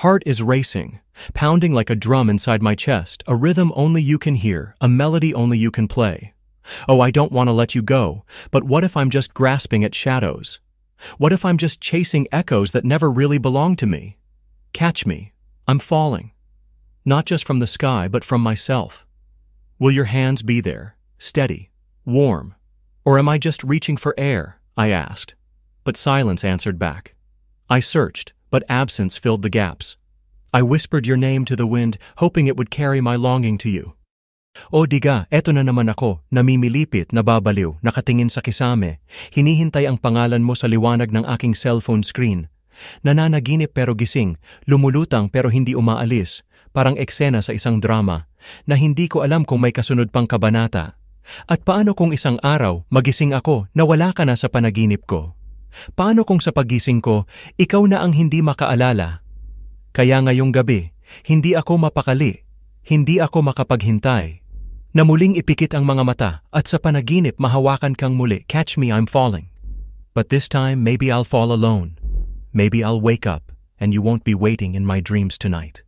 Heart is racing, pounding like a drum inside my chest, a rhythm only you can hear, a melody only you can play. Oh, I don't want to let you go, but what if I'm just grasping at shadows? What if I'm just chasing echoes that never really belong to me? Catch me. I'm falling. Not just from the sky, but from myself. Will your hands be there, steady, warm? Or am I just reaching for air? I asked. But silence answered back. I searched, but absence filled the gaps. I whispered your name to the wind, hoping it would carry my longing to you. O diga, eto na naman ako, namimilipit, nababaliw, nakatingin sa kisame. Hinihintay ang pangalan mo sa liwanag ng aking cellphone screen. Nananaginip pero gising, lumulutang pero hindi umaalis, parang eksena sa isang drama, na hindi ko alam kung may kasunod pang kabanata. At paano kung isang araw, magising ako, na wala ka na sa panaginip ko? Paano kung sa pagising ko, ikaw na ang hindi makaalala? Kaya ngayong gabi, hindi ako mapakali, hindi ako makapaghintay. Na muling ipikit ang mga mata at sa panaginip mahawakan kang muli, catch me, I'm falling. But this time, maybe I'll fall alone. Maybe I'll wake up and you won't be waiting in my dreams tonight.